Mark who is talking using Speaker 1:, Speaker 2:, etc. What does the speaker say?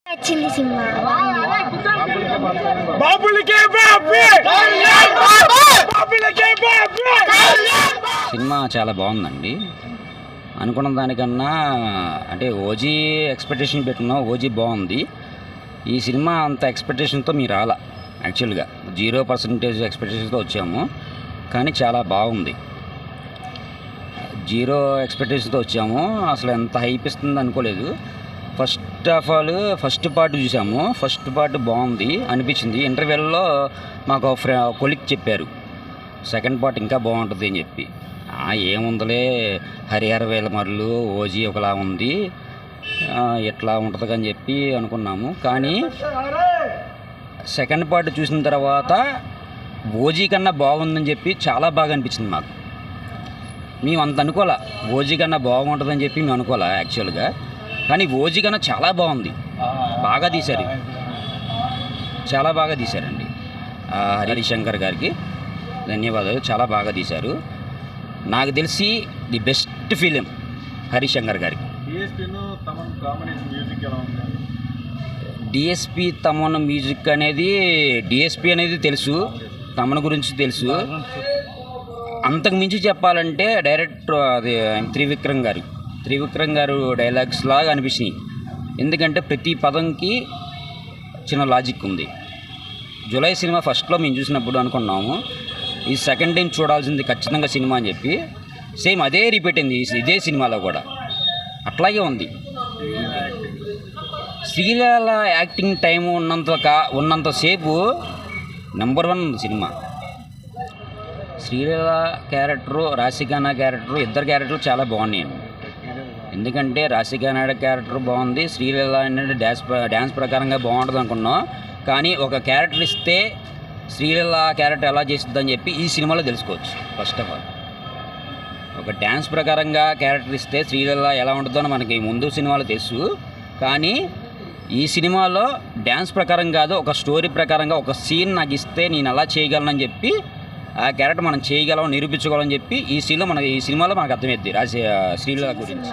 Speaker 1: వచ్చింది cinema
Speaker 2: cinema చాలా బాగుందండి. అనుకున్న దానికన్నా అంటే ఓజీ ఎక్స్పెక్టేషన్ పెట్టుకున్నాం. ఓజీ బాగుంది. ఈ సినిమా అంత ఎక్స్పెక్టేషన్తో మీరు రాలా. యాక్చువల్గా 0% ఎక్స్పెక్టేషన్తో వచ్చాము, కానీ చాలా బాగుంది. 0 ఎక్స్పెక్టేషన్తో వచ్చాము. అసలు ఎంత హైప్ ఇస్తుంది అనుకోలేదు. First of all first part చూసాము. ఫస్ట్ పార్ట్ బాగుంది అనిపించింది. ఇంటర్వెల్లో మాకు కొలిక్ చెప్పారు సెకండ్ పార్ట్ ఇంకా బాగుంటుంది అని చెప్పి. ఏముందలే హరిహర వేలమర్లు ఓజీ ఒకలా ఉంది, ఎట్లా ఉంటుంది అని చెప్పి అనుకున్నాము. కానీ సెకండ్ పార్ట్ చూసిన తర్వాత ఓజీ కన్నా బాగుందని చెప్పి చాలా బాగా అనిపించింది మాకు. మేము అంత అనుకోలే ఓజీ కన్నా బాగుంటుందని చెప్పి మేము అనుకోలే యాక్చువల్గా. కానీ ఓజీ కన్నా చాలా బాగుంది. బాగా తీశారు, చాలా బాగా తీశారండి. హరిశంకర్ గారికి ధన్యవాదాలు. చాలా బాగా తీశారు. నాకు తెలిసి ది బెస్ట్ ఫిలిం హరిశంకర్ గారికి. డిఎస్పి తమన్ మ్యూజిక్ అనేది డిఎస్పి అనేది తెలుసు, తమన్ గురించి తెలుసు. అంతకు మించి చెప్పాలంటే డైరెక్టర్ అది త్రివిక్రమ్ గారు డైలాగ్స్ లాగా అనిపించినాయి. ఎందుకంటే ప్రతి పదంకి చిన్న లాజిక్ ఉంది. జూలై సినిమా ఫస్ట్లో మేము చూసినప్పుడు అనుకున్నాము ఈ సెకండ్ టైం చూడాల్సింది ఖచ్చితంగా సినిమా అని చెప్పి. సేమ్ అదే రిపీట్ అయింది ఇదే సినిమాలో కూడా, అట్లాగే ఉంది. శ్రీలీల యాక్టింగ్ టైం ఉన్నంతసేపు నెంబర్ 1 ఉంది cinema. Sreeleela character, Rashi Khanna character, ఇద్దరు క్యారెక్టర్లు చాలా బాగున్నాయండి. ఎందుకంటే రాశిఖన్నా క్యారెక్టర్ బాగుంది, శ్రీలీల అనేది డ్యాన్స్ ప్రకారంగా బాగుంటుంది అనుకున్నాం. కానీ ఒక క్యారెక్టర్ ఇస్తే శ్రీలీల క్యారెక్టర్ ఎలా చేస్తుందని చెప్పి ఈ సినిమాలో తెలుసుకోవచ్చు. ఫస్ట్ ఆఫ్ ఆల్ ఒక డ్యాన్స్ ప్రకారంగా క్యారెక్టర్ ఇస్తే శ్రీలీల ఎలా ఉంటుందో మనకి ముందు సినిమాలో తెలుసు. కానీ ఈ సినిమాలో డ్యాన్స్ ప్రకారం కాదు, ఒక స్టోరీ ప్రకారంగా ఒక సీన్ నాకు ఇస్తే నేను ఎలా చేయగలనని చెప్పి ఆ క్యారెక్టర్ మనం చేయగలం, నిరూపించగలని చెప్పి ఈ సినిమాలో మనకు అర్థమైద్ది శ్రీలీల గురించి.